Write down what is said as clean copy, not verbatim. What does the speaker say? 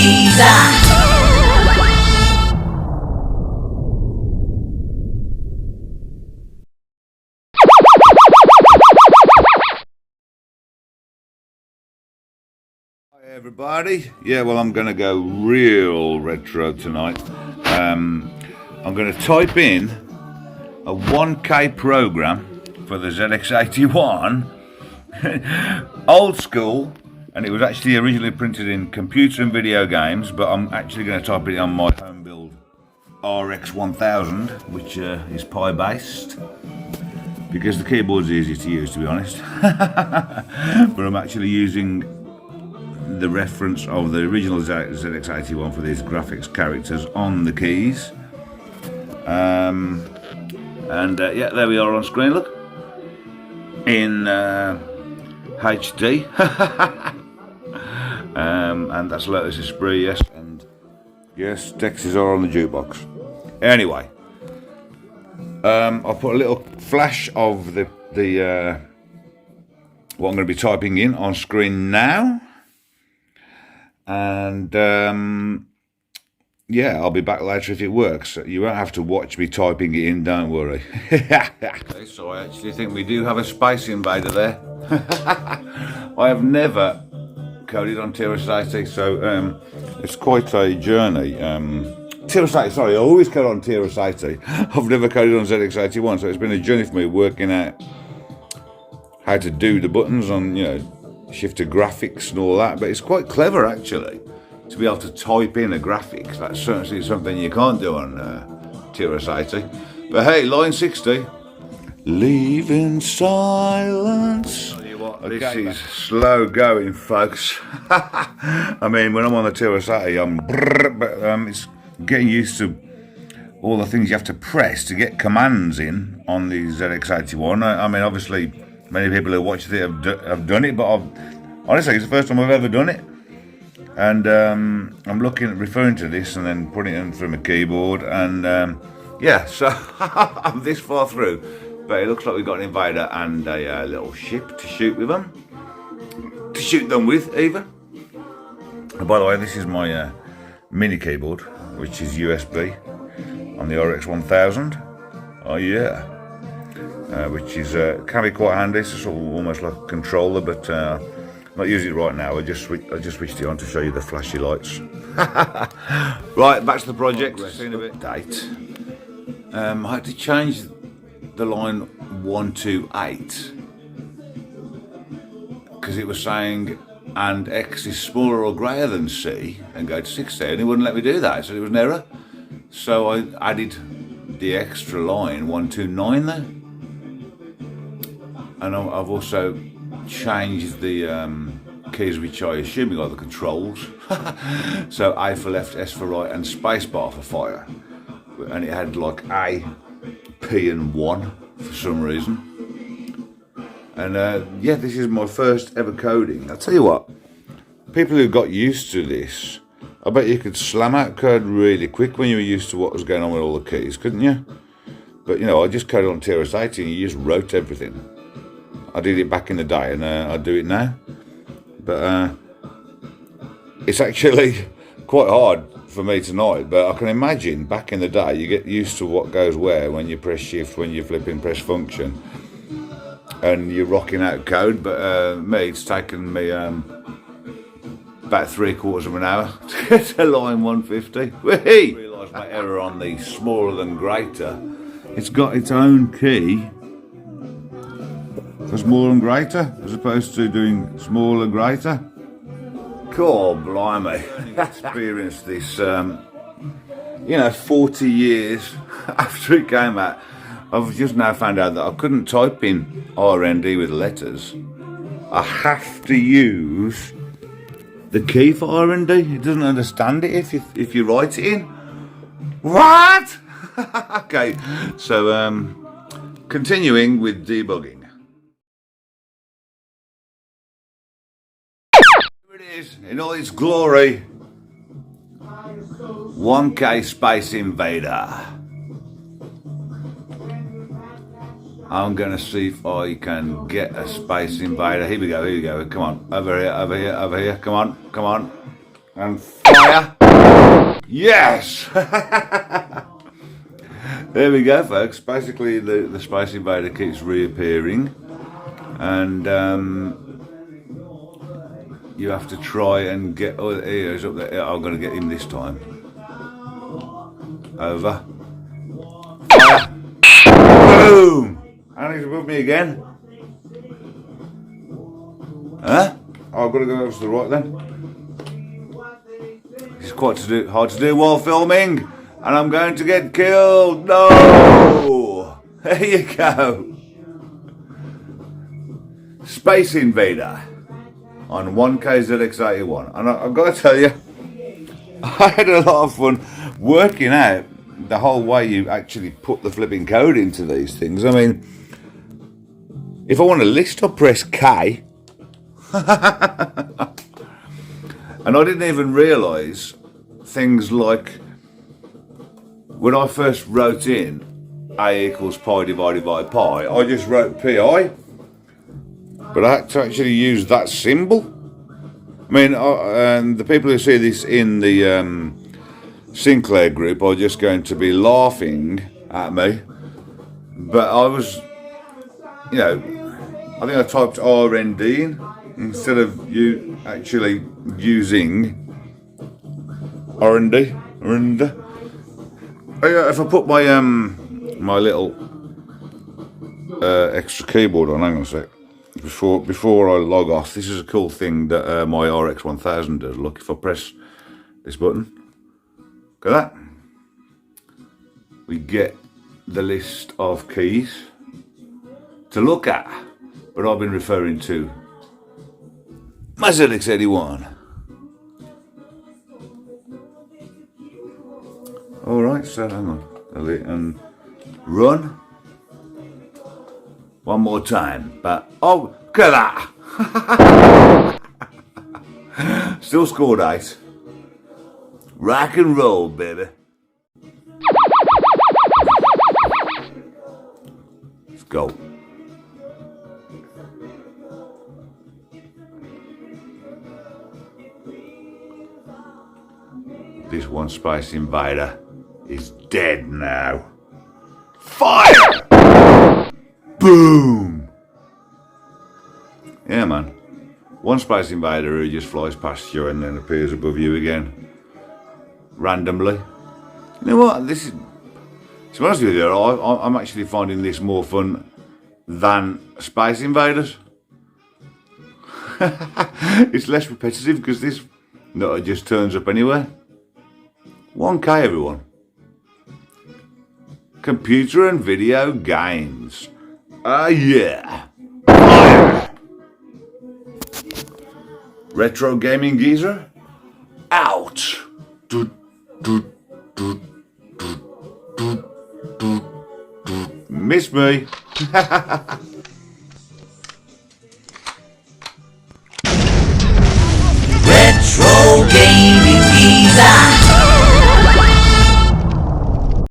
keys. Hi everybody. Yeah, well, I'm going to go real retro tonight. I'm going to type in a 1K program for the ZX81, old school, and it was actually originally printed in computer and video games, but I'm actually going to type it on my home build RX1000, which is Pi based, because the keyboard's easy to use, to be honest. But I'm actually using the reference of the original ZX81 for these graphics characters on the keys. Yeah, there we are on screen, look, in HD. And that's Lotus Esprit, yes, and yes, Texas are on the jukebox. Anyway, I'll put a little flash of the what I'm going to be typing in on screen now, and yeah, I'll be back later if it works. You won't have to watch me typing it in, don't worry. Okay, so I actually think we do have a Space Invader there. I have never coded on TRS-80, so it's quite a journey. TRS-80, sorry, I always code on TRS-80. I've never coded on ZX81, so it's been a journey for me working out how to do the buttons on, you know, shift to graphics and all that. But it's quite clever actually to be able to type in a graphic. That's certainly something you can't do on TRS-80. But hey, line 60. Leave in silence. Okay, this is slow going, folks. I mean, when I'm on the TRS-80, I'm brrr, but it's getting used to all the things you have to press to get commands in on the ZX81. I mean, obviously, many people who watch it have done it, but honestly, it's the first time I've ever done it. And I'm looking at referring to this and then putting it in through my keyboard, and yeah, so I'm this far through, but it looks like we've got an Invader and a little ship to shoot with them, even. And by the way, this is my mini keyboard, which is USB on the RX1000. Oh yeah, which is can be quite handy. It's sort of almost like a controller, but not using it right now. I just switched it on to show you the flashy lights. Right, back to the project. Seen a bit date. I had to change the line 128 because it was saying and X is smaller or greater than C, and go to 60, and it wouldn't let me do that. So it was an error. So I added the extra line 129 there, and I've also changed the keys, which I assume are the controls. So A for left, S for right, and spacebar for fire. And it had like A, P, and 1 for some reason. And yeah, this is my first ever coding. I'll tell you what, people who got used to this, I bet you could slam out code really quick when you were used to what was going on with all the keys, couldn't you? But you know, I just coded on TRS-80 and you just wrote everything. I did it back in the day, and I do it now. But it's actually quite hard for me tonight. But I can imagine back in the day, you get used to what goes where when you press shift, when you flipping press function, and you're rocking out code. But me, it's taken me about 3/4 of an hour to get to line 150. Whee! I realised my error on the smaller than greater. It's got its own key for smaller and greater, as opposed to doing smaller and greater. Cool, blimey. Experienced this, you know, 40 years after it came out. I've just now found out that I couldn't type in RND with letters. I have to use the key for RND. It doesn't understand it if you write it in. What? Okay, so continuing with debugging. In all its glory, 1K Space Invader. I'm gonna see if I can get a Space Invader. Here we go, come on, over here, come on. And fire. Yes! There we go, folks. Basically, the Space Invader keeps reappearing. And you have to try and get... Oh, here he's up there. I'm going to get him this time. Over. Fire. Boom! And he's above me again. Huh? Oh, I've got to go over to the right then. It's quite hard to do while filming, and I'm going to get killed. No! There you go. Space Invader on 1K ZX81, and I've got to tell you, I had a lot of fun working out the whole way you actually put the flipping code into these things. I mean, if I want a list, I press K. And I didn't even realise things like when I first wrote in A equals pi divided by pi, I just wrote pi, but I had to actually use that symbol. I mean, and the people who see this in the Sinclair group are just going to be laughing at me, but I was, you know, I think I typed RND in instead of you actually using R&D. If I put my my little extra keyboard on, hang on a sec. Before I log off, this is a cool thing that my RX1000 does. Look, if I press this button, look at that. We get the list of keys to look at, but I've been referring to my ZX81. Alright, so hang on. And run. One more time. But, oh, look at that! Still scored 8. Rock and roll, baby. Let's go. This one Space Invader is dead now. Fire! Boom! Yeah, man. One Space Invader who just flies past you and then appears above you again. Randomly. You know what? This is... To be honest with you, I'm actually finding this more fun than Space Invaders. It's less repetitive because this... No, it just turns up anywhere. 1K, everyone. Computer and video games. Yeah. Fire. Retro gaming geezer. Out. Miss me. Retro gaming geezer.